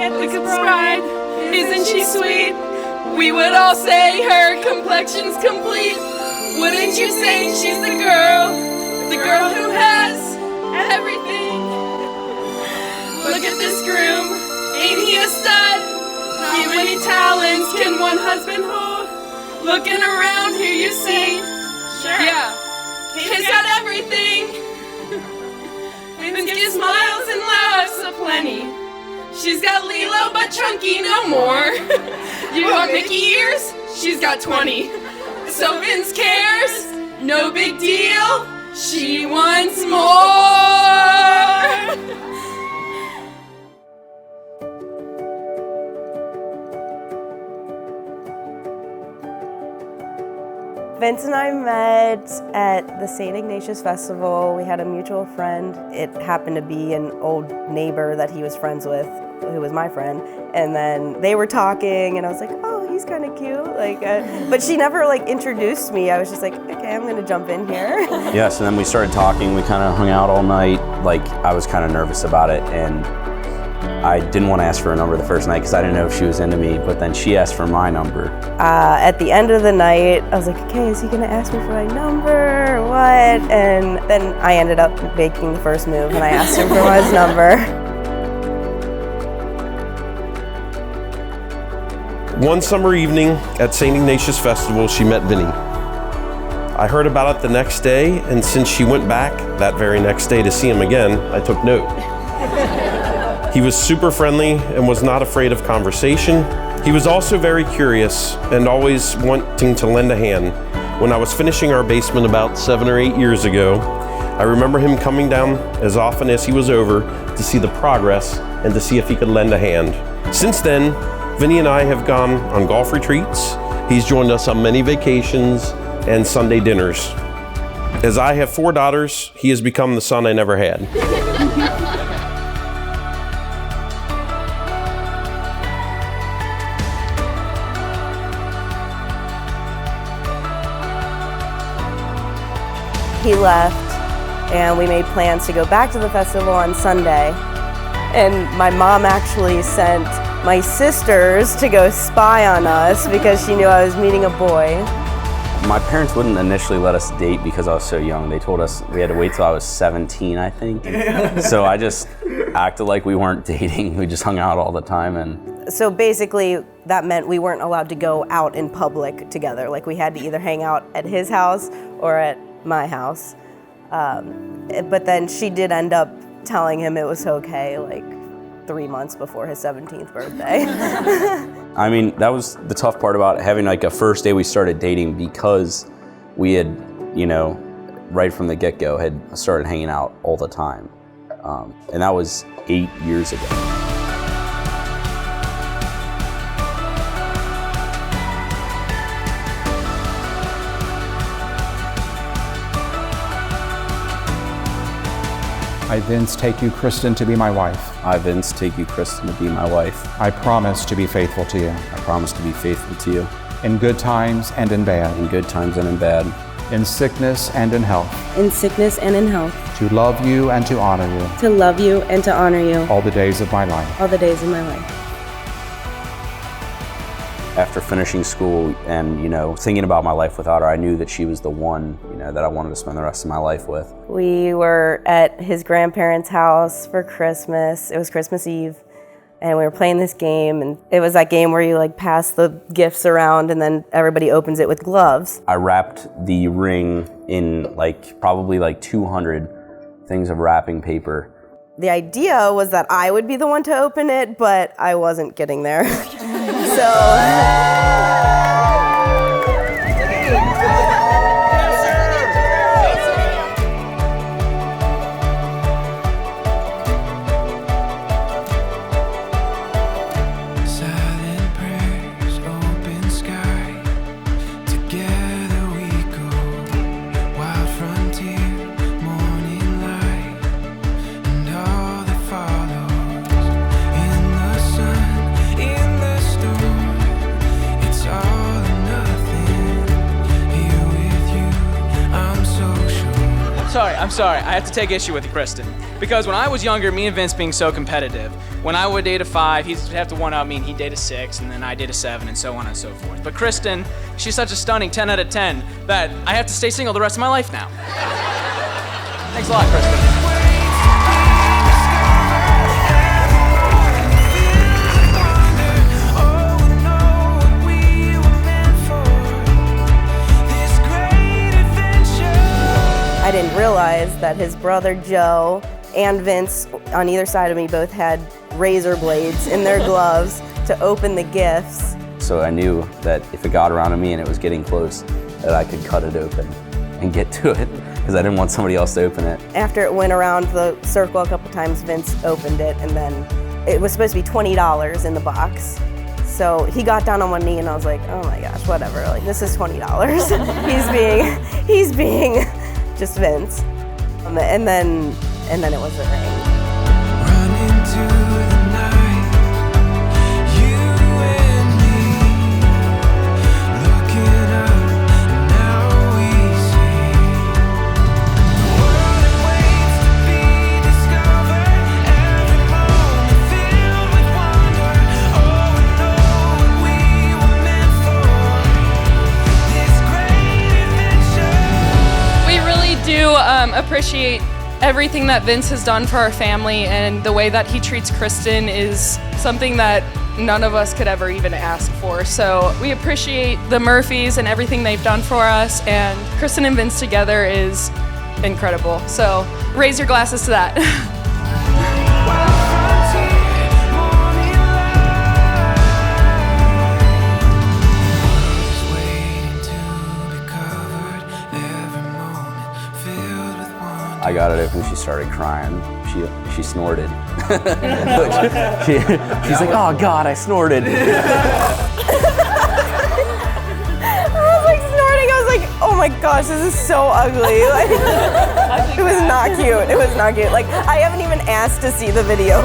at this bride. Isn't she sweet? We would all say her complexion's complete. Wouldn't you say she's the girl who has everything? Look at this groom, ain't he a stud? How many talents can one husband hold? Looking around here you see, sure, yeah, he's got everything. And gives smiles and laughs aplenty. She's got Lilo but chunky no more. You want Mickey ears? She's got 20. So Vince cares, no big deal. She wants more. Vince and I met at the St. Ignatius Festival. We had a mutual friend. It happened to be an old neighbor that he was friends with, who was my friend. And then they were talking, and I was like, oh, he's kind of cute. But she never introduced me. I was just like, okay, I'm gonna jump in here. Yes, and then we started talking. We kind of hung out all night. I was kind of nervous about it, and I didn't want to ask for a number the first night because I didn't know if she was into me, but then she asked for my number. At the end of the night, I was like, okay, is he gonna ask me for my number or what? And then I ended up making the first move, and I asked him for his number. One summer evening at St. Ignatius Festival, she met Vinny. I heard about it the next day, and since she went back that very next day to see him again, I took note. He was super friendly and was not afraid of conversation. He was also very curious and always wanting to lend a hand. When I was finishing our basement about 7 or 8 years ago, I remember him coming down as often as he was over to see the progress and to see if he could lend a hand. Since then, Vinny and I have gone on golf retreats. He's joined us on many vacations and Sunday dinners. As I have 4 daughters, he has become the son I never had. He left, and we made plans to go back to the festival on Sunday. And my mom actually sent my sisters to go spy on us because she knew I was meeting a boy. My parents wouldn't initially let us date because I was so young. They told us we had to wait till I was 17, I think. So I just acted like we weren't dating. We just hung out all the time. And so basically, that meant we weren't allowed to go out in public together. We had to either hang out at his house or at my house. But then she did end up telling him it was okay, 3 months before his 17th birthday. I mean, that was the tough part about having a first day we started dating, because we had, right from the get-go had started hanging out all the time. And that was 8 years ago. I, Vince, take you, Kristin, to be my wife. I, Vince, take you, Kristin, to be my wife. I promise to be faithful to you. I promise to be faithful to you. In good times and in bad. In good times and in bad. In sickness and in health. In sickness and in health. To love you and to honor you. To love you and to honor you. All the days of my life. All the days of my life. After finishing school and, thinking about my life without her, I knew that she was the one, that I wanted to spend the rest of my life with. We were at his grandparents' house for Christmas. It was Christmas Eve, and we were playing this game, and it was that game where you pass the gifts around and then everybody opens it with gloves. I wrapped the ring in probably 200 things of wrapping paper. The idea was that I would be the one to open it, but I wasn't getting there. So. It's sorry. I have to take issue with you, Kristin. Because when I was younger, me and Vince being so competitive, when I would date a 5, he'd have to one-up me and he'd date a 6, and then I'd date a 7, and so on and so forth. But Kristin, she's such a stunning 10 out of 10 that I have to stay single the rest of my life now. Thanks a lot, Kristin. I didn't realize that his brother Joe and Vince on either side of me both had razor blades in their gloves to open the gifts. So I knew that if it got around to me and it was getting close, that I could cut it open and get to it, because I didn't want somebody else to open it. After it went around the circle a couple times, Vince opened it, and then it was supposed to be $20 in the box. So he got down on one knee and I was like, oh my gosh, whatever, like this is $20. he's being just Vince. And then it was the ring. Run into the night, you and me, looking up, now we see the world waits to be discovered, every moment filled with wonder. Oh, we know what we were meant for, this great adventure. We really do appreciate everything that Vince has done for our family, and the way that he treats Kristin is something that none of us could ever even ask for. So we appreciate the Murphys and everything they've done for us, and Kristin and Vince together is incredible. So raise your glasses to that. I got it open, she started crying. She snorted. She's like, oh God, I snorted. I was like snorting, I was like, oh my gosh, this is so ugly. Like, it was not cute, it was not cute. Like, I haven't even asked to see the video.